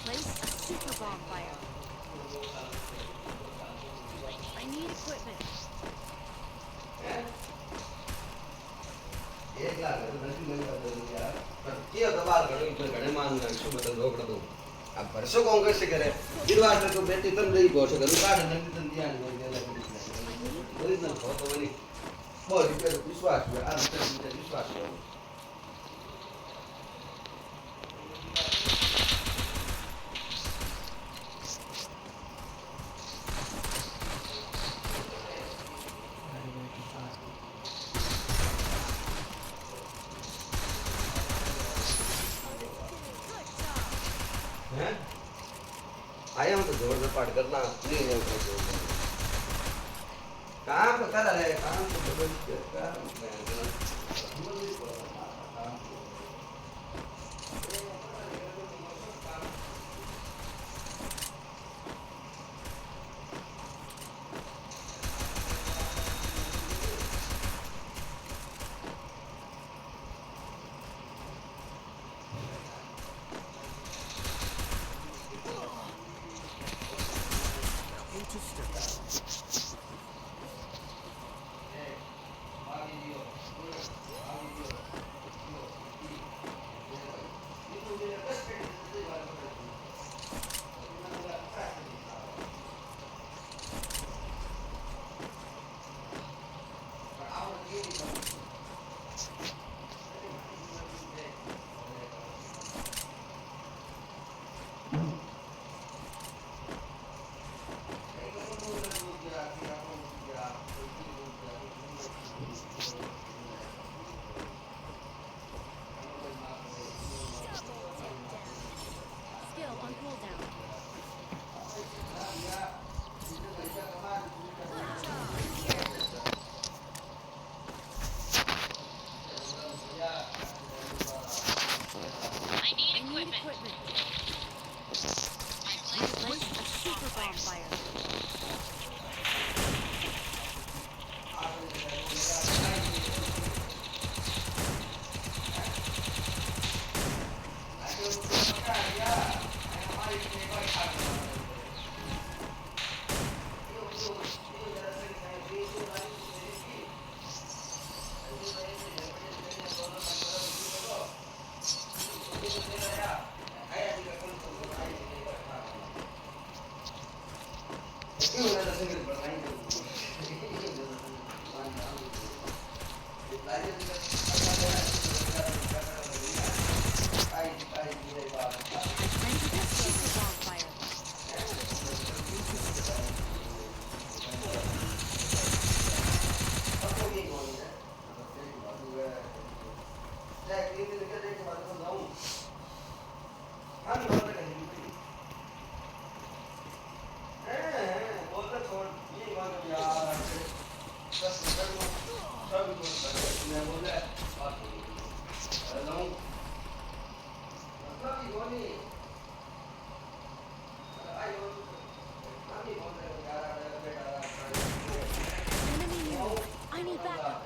Place a super bonfire. I need equipment. એક લાખ નથી મળી પણ કે દબાર ઘણી પર ઘણે માન શું બદલ રોકડો દઉં આ વર્ષો કોંગ્રેસ કરે દિલવાર તો બેટી તમ લઈ ગયો છે ઘરું કાઢ નથી તમ ધ્યાન I need બધી ના ખો તો વળી બહુ વિશ્વાસ આ વિશ્વાસ good job. હે આયા હું તો જોર પાડ કરના નહીં એવું કામ તો કરા રે કામ તો બધું કામ Skill on cooldown. Good job. I need equipment. Place a super bonfire. Render this super bonfire. Enemy near. I need backup.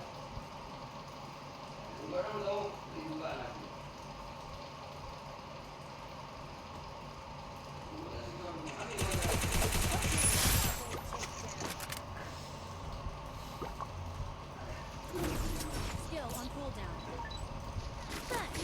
Skill on cooldown. Thanks.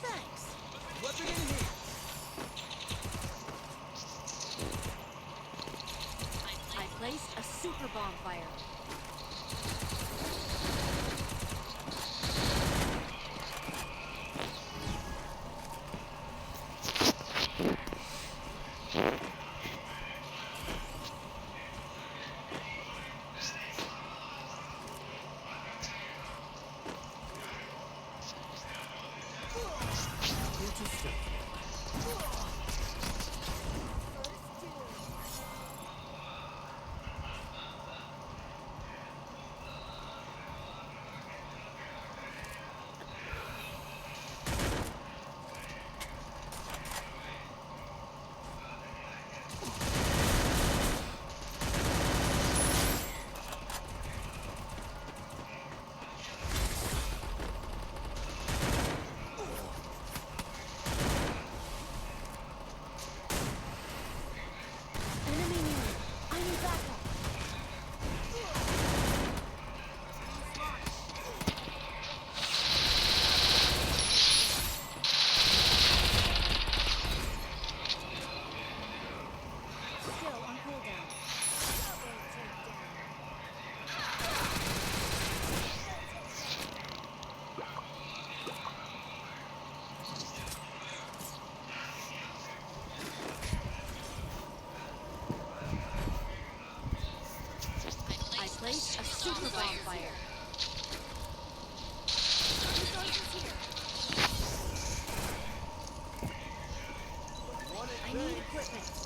Thanks. Weapon in hand. I placed a super bonfire. Into safety. Enemy near. I need backup. Still on cooldown. Double takedown. I placed a super bonfire. Resources here. I need equipment.